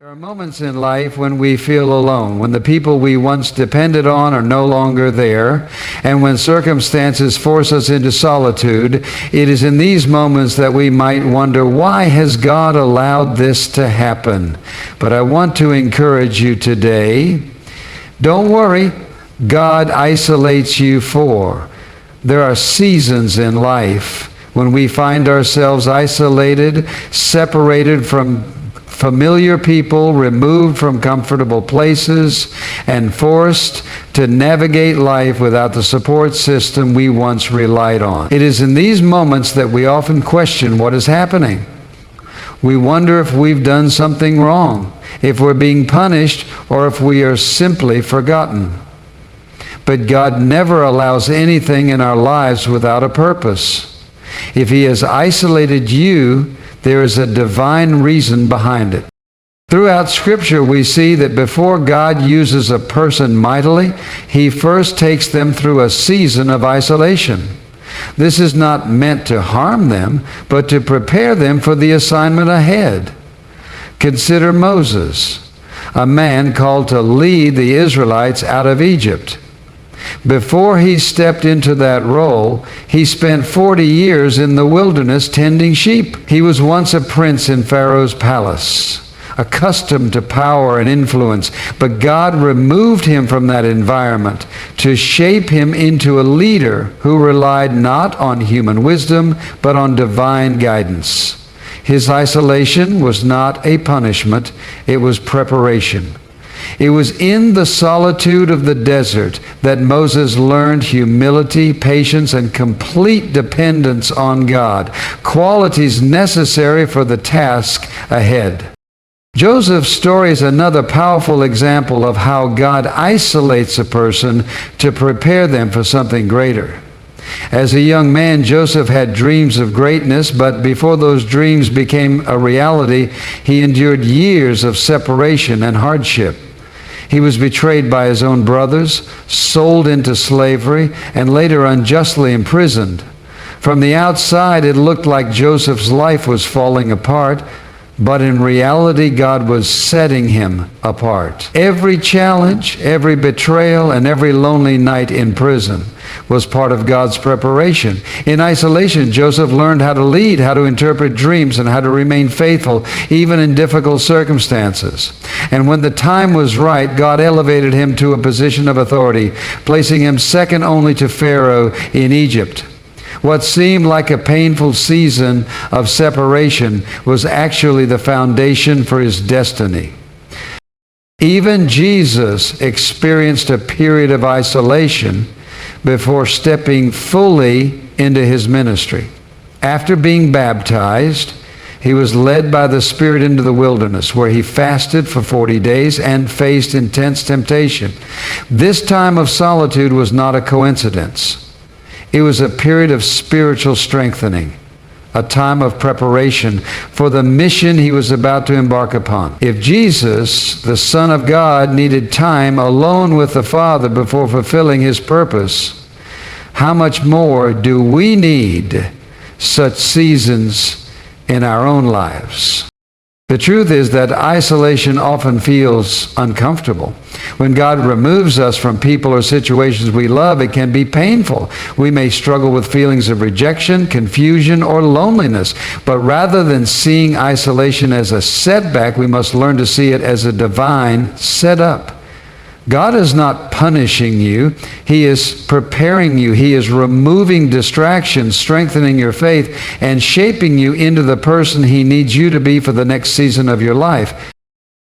There are moments in life when we feel alone, when the people we once depended on are no longer there, and when circumstances force us into solitude. It is in these moments that we might wonder, why has God allowed this to happen? But I want to encourage you today, don't worry, God isolates you there are seasons in life when we find ourselves isolated, separated from familiar people, removed from comfortable places, and forced to navigate life without the support system we once relied on. It is in these moments that we often question what is happening. We wonder if we've done something wrong, if we're being punished, or if we are simply forgotten. But God never allows anything in our lives without a purpose. If He has isolated you, there is a divine reason behind it. Throughout Scripture, we see that before God uses a person mightily, He first takes them through a season of isolation. This is not meant to harm them, but to prepare them for the assignment ahead. Consider Moses, a man called to lead the Israelites out of Egypt. Before he stepped into that role, he spent 40 years in the wilderness tending sheep. He was once a prince in Pharaoh's palace, accustomed to power and influence, but God removed him from that environment to shape him into a leader who relied not on human wisdom, but on divine guidance. His isolation was not a punishment, it was preparation. It was in the solitude of the desert that Moses learned humility, patience, and complete dependence on God, qualities necessary for the task ahead. Joseph's story is another powerful example of how God isolates a person to prepare them for something greater. As a young man, Joseph had dreams of greatness, but before those dreams became a reality, he endured years of separation and hardship. He was betrayed by his own brothers, sold into slavery, and later unjustly imprisoned. From the outside, it looked like Joseph's life was falling apart, but in reality, God was setting him apart. Every challenge, every betrayal, and every lonely night in prison was part of God's preparation. In isolation, Joseph learned how to lead, how to interpret dreams, and how to remain faithful, even in difficult circumstances. And when the time was right, God elevated him to a position of authority, placing him second only to Pharaoh in Egypt. What seemed like a painful season of separation was actually the foundation for his destiny. Even Jesus experienced a period of isolation before stepping fully into his ministry. After being baptized, he was led by the Spirit into the wilderness, where he fasted for 40 days and faced intense temptation. This time of solitude was not a coincidence. It was a period of spiritual strengthening, a time of preparation for the mission he was about to embark upon. If Jesus, the Son of God, needed time alone with the Father before fulfilling his purpose, how much more do we need such seasons in our own lives? The truth is that isolation often feels uncomfortable. When God removes us from people or situations we love, it can be painful. We may struggle with feelings of rejection, confusion, or loneliness. But rather than seeing isolation as a setback, we must learn to see it as a divine setup. God is not punishing you. He is preparing you. He is removing distractions, strengthening your faith, and shaping you into the person He needs you to be for the next season of your life.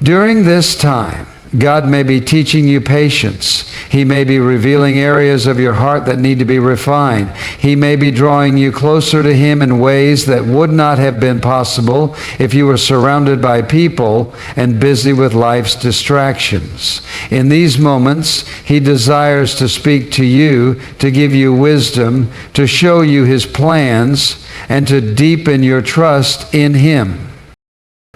During this time, God may be teaching you patience. He may be revealing areas of your heart that need to be refined. He may be drawing you closer to Him in ways that would not have been possible if you were surrounded by people and busy with life's distractions. In these moments, He desires to speak to you, to give you wisdom, to show you His plans, and to deepen your trust in Him.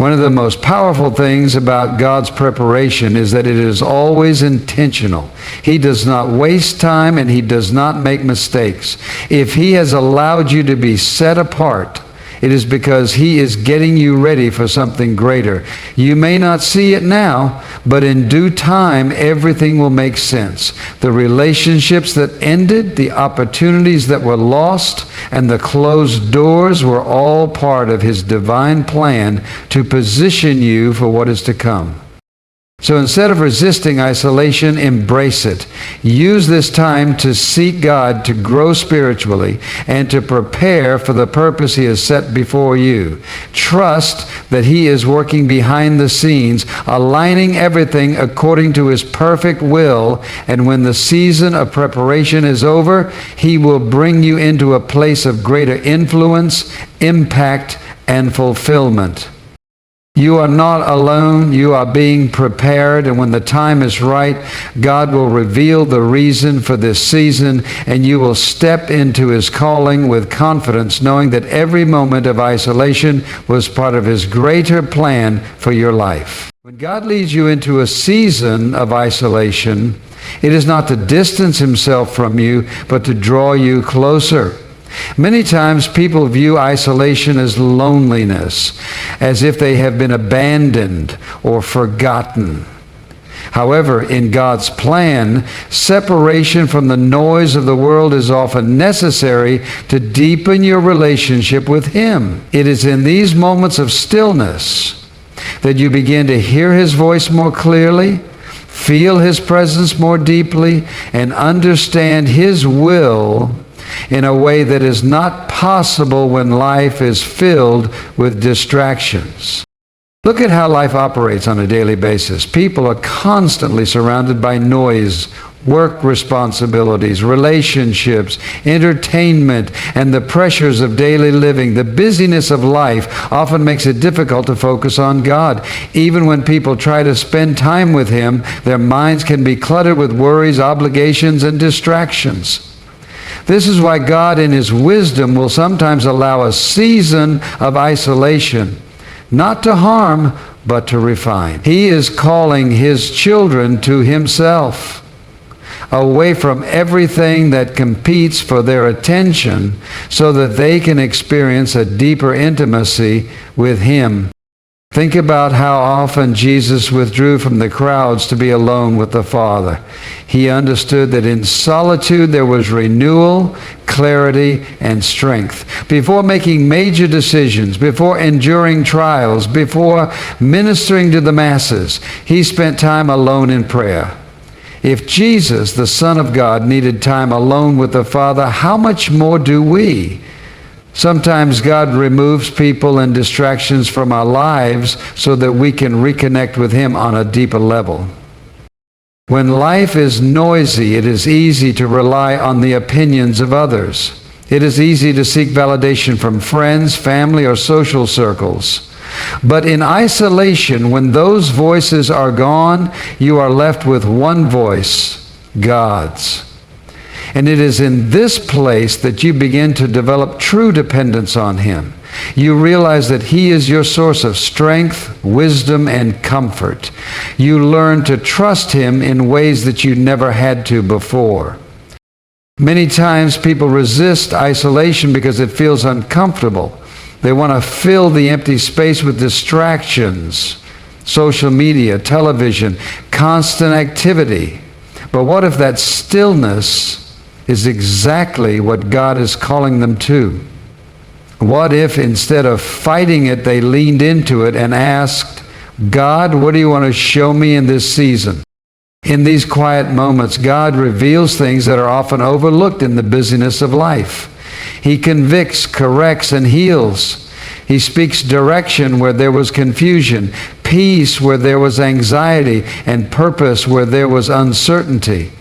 One of the most powerful things about God's preparation is that it is always intentional. He does not waste time and He does not make mistakes. If He has allowed you to be set apart, it is because he is getting you ready for something greater. You may not see it now, but in due time, everything will make sense. The relationships that ended, the opportunities that were lost, and the closed doors were all part of his divine plan to position you for what is to come. So instead of resisting isolation, embrace it. Use this time to seek God, to grow spiritually, and to prepare for the purpose he has set before you. Trust that he is working behind the scenes, aligning everything according to his perfect will, and when the season of preparation is over, he will bring you into a place of greater influence, impact, and fulfillment. You are not alone. You are being prepared, and when the time is right, God will reveal the reason for this season, and you will step into his calling with confidence, knowing that every moment of isolation was part of his greater plan for your life. When God leads you into a season of isolation, it is not to distance himself from you, but to draw you closer. Many times people view isolation as loneliness, as if they have been abandoned or forgotten. However, in God's plan, separation from the noise of the world is often necessary to deepen your relationship with him. It is in these moments of stillness that you begin to hear his voice more clearly, feel his presence more deeply, and understand his will in a way that is not possible when life is filled with distractions. Look at how life operates on a daily basis. People are constantly surrounded by noise, work responsibilities, relationships, entertainment, and the pressures of daily living. The busyness of life often makes it difficult to focus on God. Even when people try to spend time with him, their minds can be cluttered with worries, obligations, and distractions. This is why God in his wisdom will sometimes allow a season of isolation, not to harm, but to refine. He is calling his children to himself, away from everything that competes for their attention, so that they can experience a deeper intimacy with him. Think about how often Jesus withdrew from the crowds to be alone with the Father. He understood that in solitude there was renewal, clarity, and strength. Before making major decisions, before enduring trials, before ministering to the masses, he spent time alone in prayer. If Jesus, the Son of God, needed time alone with the Father, how much more do we? Sometimes God removes people and distractions from our lives so that we can reconnect with him on a deeper level. When life is noisy, it is easy to rely on the opinions of others. It is easy to seek validation from friends, family, or social circles. But in isolation, when those voices are gone, you are left with one voice, God's. And it is in this place that you begin to develop true dependence on him. You realize that he is your source of strength, wisdom, and comfort. You learn to trust him in ways that you never had to before. Many times people resist isolation because it feels uncomfortable. They want to fill the empty space with distractions, social media, television, constant activity. But what if that stillness is exactly what God is calling them to? What if instead of fighting it, they leaned into it and asked, God, what do you want to show me in this season? In these quiet moments, God reveals things that are often overlooked in the busyness of life. He convicts, corrects, and heals. He speaks direction where there was confusion, peace where there was anxiety, and purpose where there was uncertainty.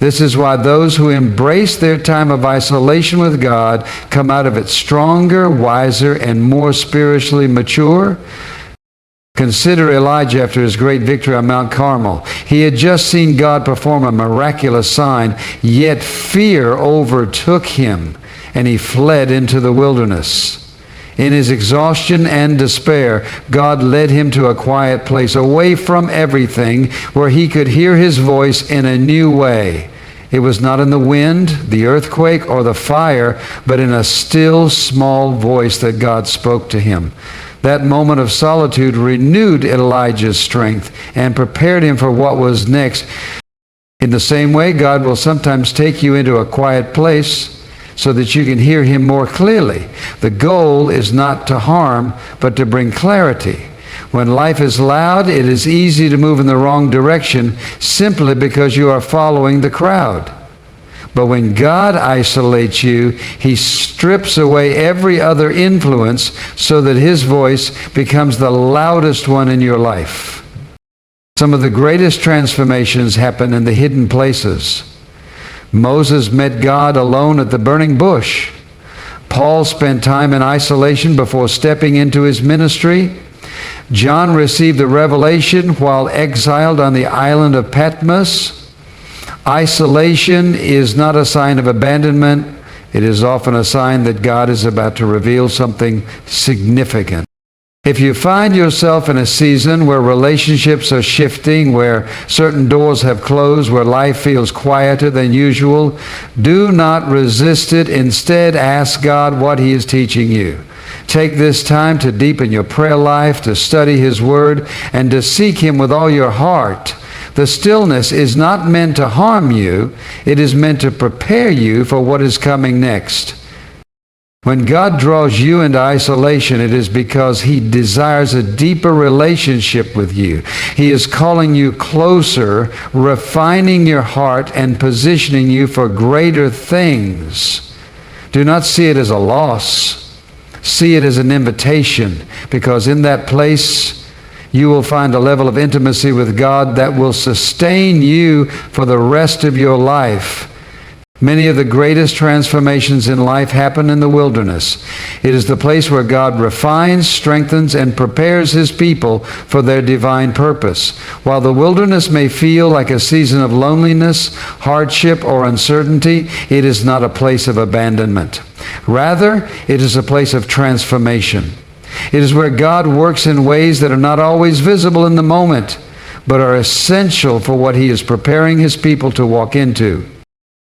This is why those who embrace their time of isolation with God come out of it stronger, wiser, and more spiritually mature. Consider Elijah after his great victory on Mount Carmel. He had just seen God perform a miraculous sign, yet fear overtook him, and he fled into the wilderness. In his exhaustion and despair, God led him to a quiet place, away from everything, where he could hear his voice in a new way. It was not in the wind, the earthquake, or the fire, but in a still, small voice that God spoke to him. That moment of solitude renewed Elijah's strength and prepared him for what was next. In the same way, God will sometimes take you into a quiet place so that you can hear him more clearly. The goal is not to harm, but to bring clarity. When life is loud, it is easy to move in the wrong direction simply because you are following the crowd. But when God isolates you, he strips away every other influence so that his voice becomes the loudest one in your life. Some of the greatest transformations happen in the hidden places. Moses met God alone at the burning bush. Paul spent time in isolation before stepping into his ministry. John received the revelation while exiled on the island of Patmos. Isolation is not a sign of abandonment. It is often a sign that God is about to reveal something significant. If you find yourself in a season where relationships are shifting, where certain doors have closed, where life feels quieter than usual, do not resist it. Instead, ask God what he is teaching you. Take this time to deepen your prayer life, to study his word, and to seek him with all your heart. The stillness is not meant to harm you. It is meant to prepare you for what is coming next. When God draws you into isolation, it is because he desires a deeper relationship with you. He is calling you closer, refining your heart, and positioning you for greater things. Do not see it as a loss. See it as an invitation, because in that place you will find a level of intimacy with God that will sustain you for the rest of your life. Many of the greatest transformations in life happen in the wilderness. It is the place where God refines, strengthens, and prepares his people for their divine purpose. While the wilderness may feel like a season of loneliness, hardship, or uncertainty, it is not a place of abandonment. Rather, it is a place of transformation. It is where God works in ways that are not always visible in the moment, but are essential for what he is preparing his people to walk into.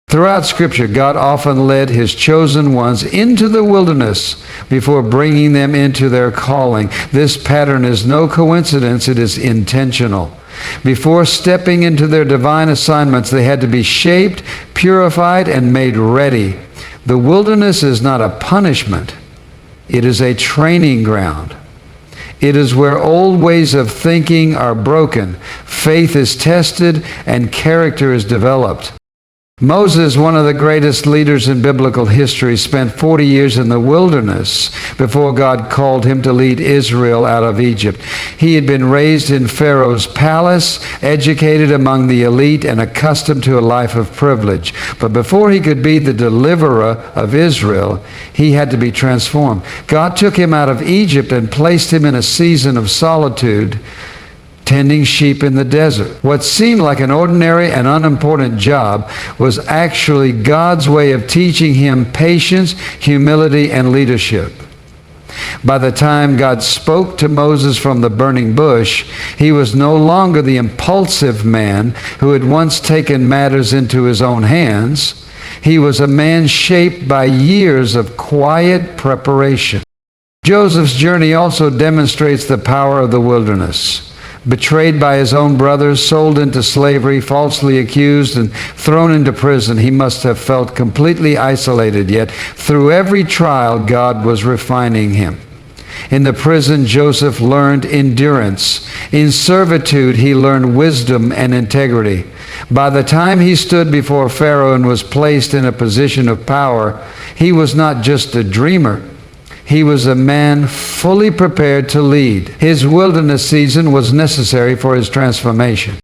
Throughout Scripture, God often led his chosen ones into the wilderness before bringing them into their calling. This pattern is no coincidence, it is intentional. Before stepping into their divine assignments, they had to be shaped, purified, and made ready. The wilderness is not a punishment. It is a training ground. It is where old ways of thinking are broken, faith is tested, and character is developed. Moses, one of the greatest leaders in biblical history, spent 40 years in the wilderness before God called him to lead Israel out of Egypt. He had been raised in Pharaoh's palace, educated among the elite, and accustomed to a life of privilege. But before he could be the deliverer of Israel, he had to be transformed. God took him out of Egypt and placed him in a season of solitude, tending sheep in the desert. What seemed like an ordinary and unimportant job was actually God's way of teaching him patience, humility, and leadership. By the time God spoke to Moses from the burning bush, he was no longer the impulsive man who had once taken matters into his own hands. He was a man shaped by years of quiet preparation. Joseph's journey also demonstrates the power of the wilderness. Betrayed by his own brothers, sold into slavery, falsely accused, and thrown into prison, he must have felt completely isolated. Yet, through every trial, God was refining him. In the prison, Joseph learned endurance. In servitude, he learned wisdom and integrity. By the time he stood before Pharaoh and was placed in a position of power, he was not just a dreamer. He was a man fully prepared to lead. His wilderness season was necessary for his transformation.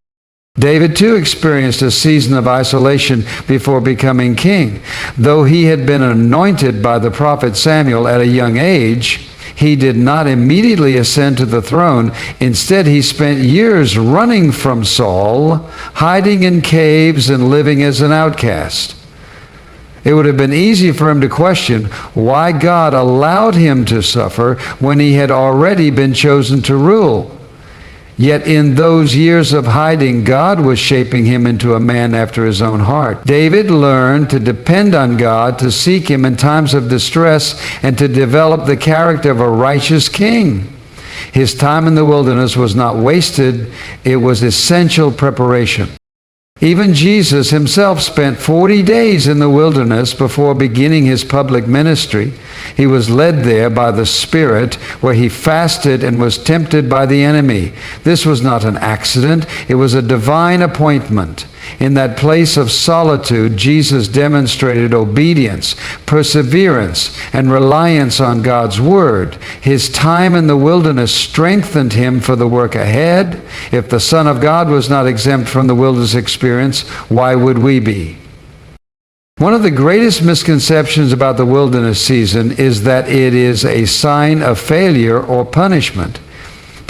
David too experienced a season of isolation before becoming king. Though he had been anointed by the prophet Samuel at a young age, he did not immediately ascend to the throne. Instead, he spent years running from Saul, hiding in caves and living as an outcast. It would have been easy for him to question why God allowed him to suffer when he had already been chosen to rule. Yet in those years of hiding, God was shaping him into a man after his own heart. David learned to depend on God, to seek him in times of distress, and to develop the character of a righteous king. His time in the wilderness was not wasted. It was essential preparation. Even Jesus himself spent 40 days in the wilderness before beginning his public ministry. He was led there by the Spirit, where he fasted and was tempted by the enemy. This was not an accident. It was a divine appointment. In that place of solitude, Jesus demonstrated obedience, perseverance, and reliance on God's Word. His time in the wilderness strengthened him for the work ahead. If the Son of God was not exempt from the wilderness experience, why would we be? One of the greatest misconceptions about the wilderness season is that it is a sign of failure or punishment.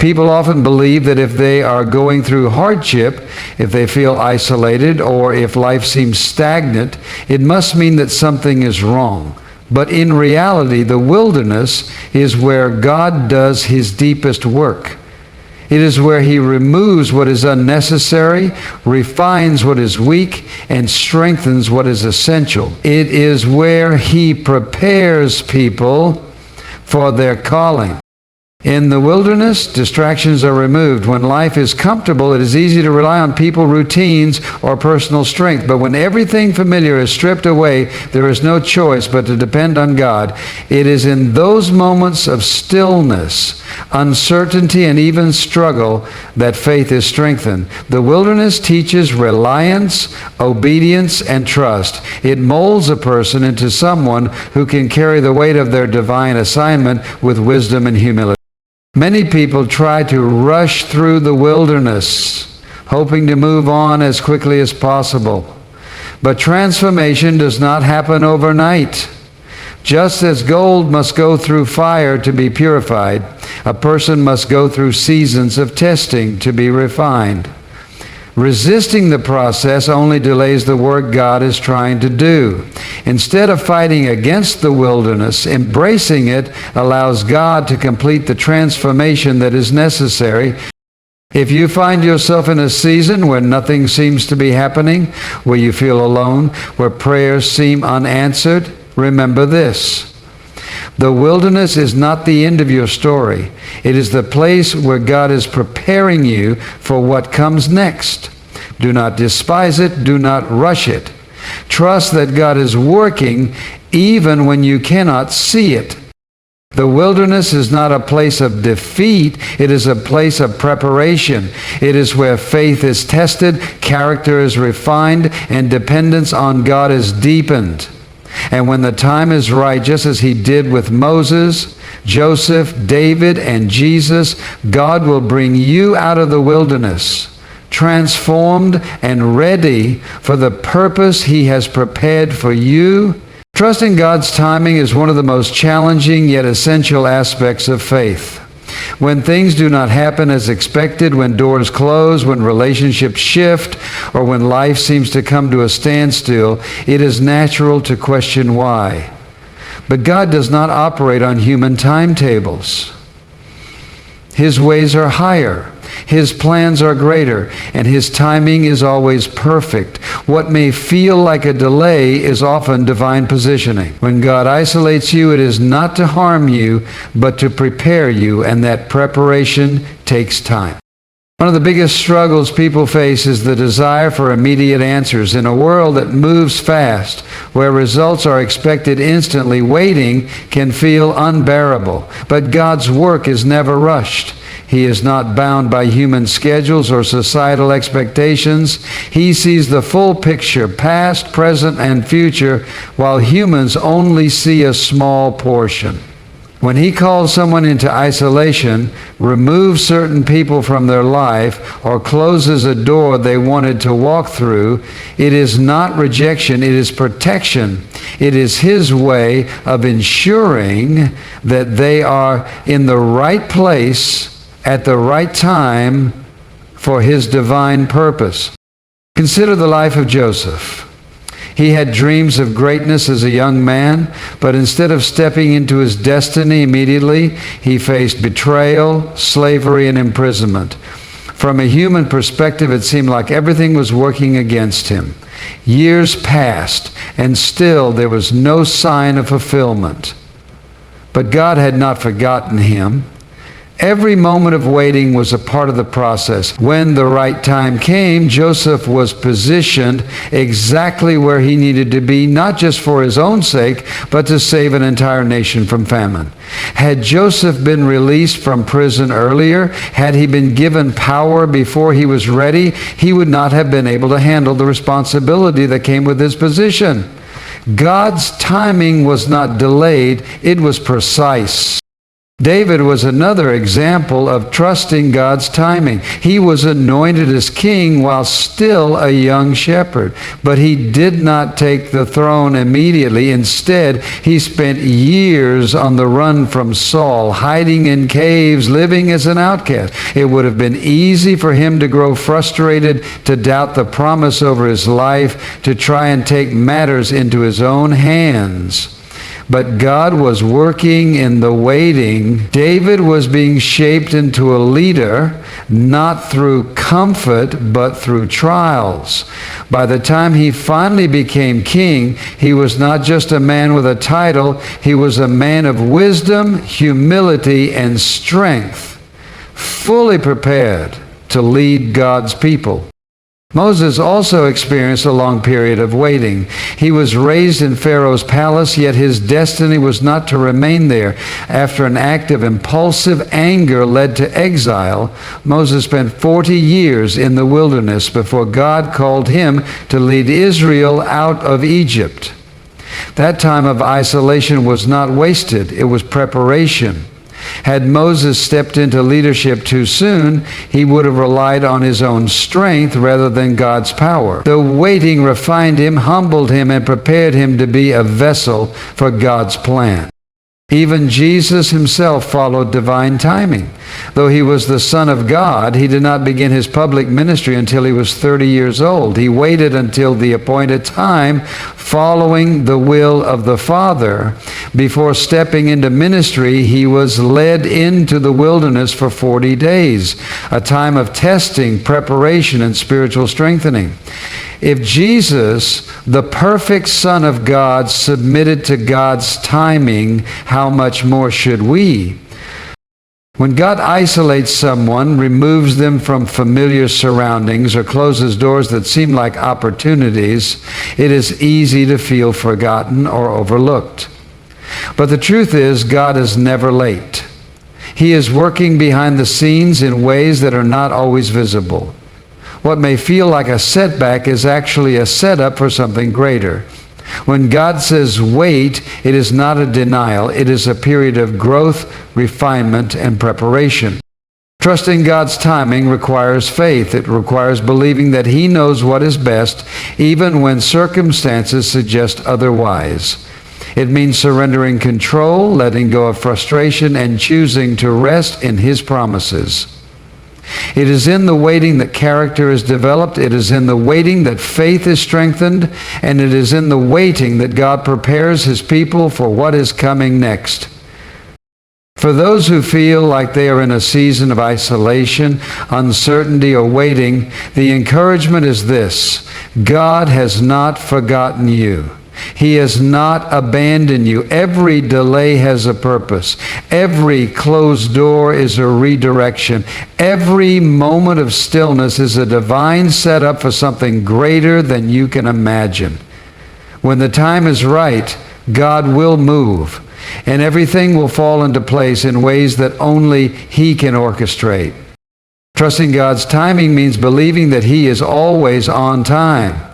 People often believe that if they are going through hardship, if they feel isolated, or if life seems stagnant, it must mean that something is wrong. But in reality, the wilderness is where God does his deepest work. It is where he removes what is unnecessary, refines what is weak, and strengthens what is essential. It is where he prepares people for their calling. In the wilderness, distractions are removed. When life is comfortable, it is easy to rely on people, routines, or personal strength. But when everything familiar is stripped away, there is no choice but to depend on God. It is in those moments of stillness, uncertainty, and even struggle that faith is strengthened. The wilderness teaches reliance, obedience, and trust. It molds a person into someone who can carry the weight of their divine assignment with wisdom and humility. Many people try to rush through the wilderness, hoping to move on as quickly as possible. But transformation does not happen overnight. Just as gold must go through fire to be purified, a person must go through seasons of testing to be refined. Resisting the process only delays the work God is trying to do. Instead of fighting against the wilderness, embracing it allows God to complete the transformation that is necessary. If you find yourself in a season where nothing seems to be happening, where you feel alone, where prayers seem unanswered, remember this. The wilderness is not the end of your story. It is the place where God is preparing you for what comes next. Do not despise it. Do not rush it. Trust that God is working even when you cannot see it. The wilderness is not a place of defeat. It is a place of preparation. It is where faith is tested, character is refined, and dependence on God is deepened. And when the time is right, just as he did with Moses, Joseph, David, and Jesus, God will bring you out of the wilderness, transformed and ready for the purpose he has prepared for you. Trusting God's timing is one of the most challenging yet essential aspects of faith. When things do not happen as expected, when doors close, when relationships shift, or when life seems to come to a standstill, it is natural to question why. But God does not operate on human timetables. His ways are higher. His plans are greater, and his timing is always perfect. What may feel like a delay is often divine positioning. When God isolates you, it is not to harm you, but to prepare you, and that preparation takes time. One of the biggest struggles people face is the desire for immediate answers. In a world that moves fast, where results are expected instantly, waiting can feel unbearable. But God's work is never rushed. He is not bound by human schedules or societal expectations. He sees the full picture, past, present, and future, while humans only see a small portion. When he calls someone into isolation, removes certain people from their life, or closes a door they wanted to walk through, it is not rejection, it is protection. It is his way of ensuring that they are in the right place at the right time for his divine purpose. Consider the life of Joseph. He had dreams of greatness as a young man, but instead of stepping into his destiny immediately, he faced betrayal, slavery, and imprisonment. From a human perspective, it seemed like everything was working against him. Years passed, and still there was no sign of fulfillment. But God had not forgotten him. Every moment of waiting was a part of the process. When the right time came, Joseph was positioned exactly where he needed to be, not just for his own sake, but to save an entire nation from famine. Had Joseph been released from prison earlier, had he been given power before he was ready, he would not have been able to handle the responsibility that came with his position. God's timing was not delayed, it was precise. David was another example of trusting God's timing. He was anointed as king while still a young shepherd, but he did not take the throne immediately. Instead, he spent years on the run from Saul, hiding in caves, living as an outcast. It would have been easy for him to grow frustrated, to doubt the promise over his life, to try and take matters into his own hands. But God was working in the waiting. David was being shaped into a leader, not through comfort, but through trials. By the time he finally became king, he was not just a man with a title, he was a man of wisdom, humility, and strength, fully prepared to lead God's people. Moses also experienced a long period of waiting. He was raised in Pharaoh's palace, yet his destiny was not to remain there. After an act of impulsive anger led to exile, Moses spent 40 years in the wilderness before God called him to lead Israel out of Egypt. That time of isolation was not wasted, it was preparation. Had Moses stepped into leadership too soon, he would have relied on his own strength rather than God's power. The waiting refined him, humbled him, and prepared him to be a vessel for God's plan. Even Jesus himself followed divine timing. Though he was the Son of God, he did not begin his public ministry until he was 30 years old. He waited until the appointed time, following the will of the Father. Before stepping into ministry, he was led into the wilderness for 40 days, a time of testing, preparation, and spiritual strengthening. If Jesus, the perfect Son of God, submitted to God's timing, how much more should we? When God isolates someone, removes them from familiar surroundings, or closes doors that seem like opportunities, it is easy to feel forgotten or overlooked. But the truth is, God is never late. He is working behind the scenes in ways that are not always visible. What may feel like a setback is actually a setup for something greater. When God says wait, it is not a denial. It is a period of growth, refinement, and preparation. Trusting God's timing requires faith. It requires believing that He knows what is best, even when circumstances suggest otherwise. It means surrendering control, letting go of frustration, and choosing to rest in His promises. It is in the waiting that character is developed. It is in the waiting that faith is strengthened. And it is in the waiting that God prepares His people for what is coming next. For those who feel like they are in a season of isolation, uncertainty, or waiting, the encouragement is this: God has not forgotten you. He has not abandoned you. Every delay has a purpose. Every closed door is a redirection. Every moment of stillness is a divine setup for something greater than you can imagine. When the time is right, God will move, and everything will fall into place in ways that only He can orchestrate. Trusting God's timing means believing that He is always on time.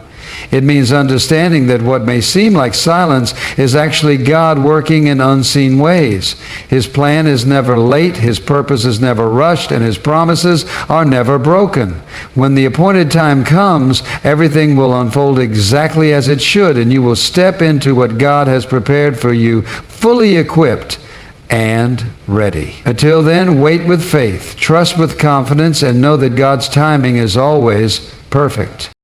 It means understanding that what may seem like silence is actually God working in unseen ways. His plan is never late, His purpose is never rushed, and His promises are never broken. When the appointed time comes, everything will unfold exactly as it should, and you will step into what God has prepared for you, fully equipped and ready. Until then, wait with faith, trust with confidence, and know that God's timing is always perfect.